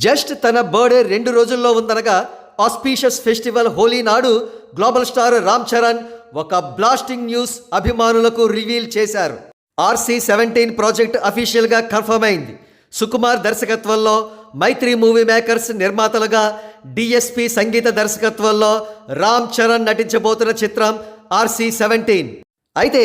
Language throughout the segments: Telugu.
జస్ట్ తన బర్త్డే 2 రోజుల్లో ఉందనగా ఆస్పీషియస్ ఫెస్టివల్ హోలీ నాడు గ్లోబల్ స్టార్ రామ్ చరణ్ ఒక బ్లాస్టింగ్ న్యూస్ అభిమానులకు రివీల్ చేశారు. RC-17 ప్రాజెక్ట్ అఫీషియల్గా కన్ఫర్మ్ అయింది. సుకుమార్ దర్శకత్వంలో, మైత్రి మూవీ మేకర్స్ నిర్మాతలుగా, డిఎస్పి సంగీత దర్శకత్వంలో రామ్ చరణ్ నటించబోతున్న చిత్రం RC-17. అయితే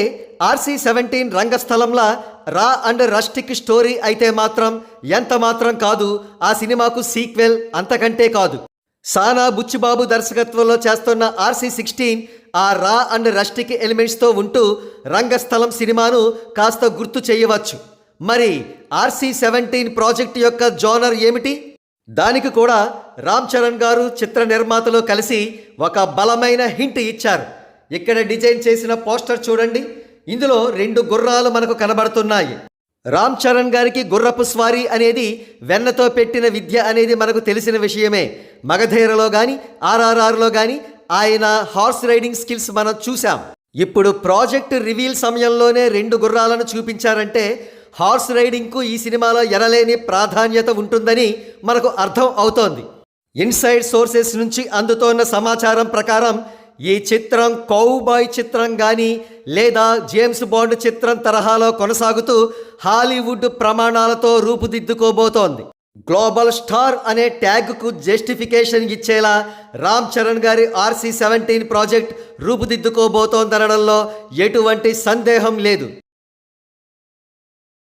RC-17 రంగస్థలంలా రా అండ్ రస్టిక్ స్టోరీ అయితే మాత్రం ఎంత మాత్రం కాదు. ఆ సినిమాకు సీక్వెల్ అంతకంటే కాదు. సానా బుచ్చిబాబు దర్శకత్వంలో చేస్తున్న RC-16 ఆ రా అండ్ రస్టిక్ ఎలిమెంట్స్తో ఉంటూ రంగస్థలం సినిమాను కాస్త గుర్తు చేయవచ్చు. మరి RC-17 ప్రాజెక్ట్ యొక్క జోనర్ ఏమిటి? దానికి కూడా రామ్ చరణ్ గారు చిత్ర నిర్మాతలు కలిసి ఒక బలమైన హింట్ ఇచ్చారు. ఇక్కడ డిజైన్ చేసిన పోస్టర్ చూడండి. ఇందులో 2 గుర్రాలు మనకు కనబడుతున్నాయి. రామ్ చరణ్ గారికి గుర్రపు స్వారీ అనేది వెన్నతో పెట్టిన విద్య అనేది మనకు తెలిసిన విషయమే. మగధీరలో కానీ RRRలో కానీ ఆయన హార్స్ రైడింగ్ స్కిల్స్ మనం చూసాం. ఇప్పుడు ప్రాజెక్ట్ రివీల్ సమయంలోనే 2 గుర్రాలను చూపించారంటే హార్స్ రైడింగ్కు ఈ సినిమాలో ఎనలేని ప్రాధాన్యత ఉంటుందని మనకు అర్థం అవుతోంది. ఇన్సైడ్ సోర్సెస్ నుంచి అందుతోన్న సమాచారం ప్రకారం ఈ చిత్రం కౌబాయ్ చిత్రం కానీ లేదా జేమ్స్ బాండ్ చిత్రం తరహాలో కొనసాగుతూ హాలీవుడ్ ప్రమాణాలతో రూపుదిద్దుకోబోతోంది. గ్లోబల్ స్టార్ అనే ట్యాగ్కు జస్టిఫికేషన్ ఇచ్చేలా రామ్ చరణ్ గారి RC-17 ప్రాజెక్ట్ రూపుదిద్దుకోబోతోందనడంలో ఎటువంటి సందేహం లేదు.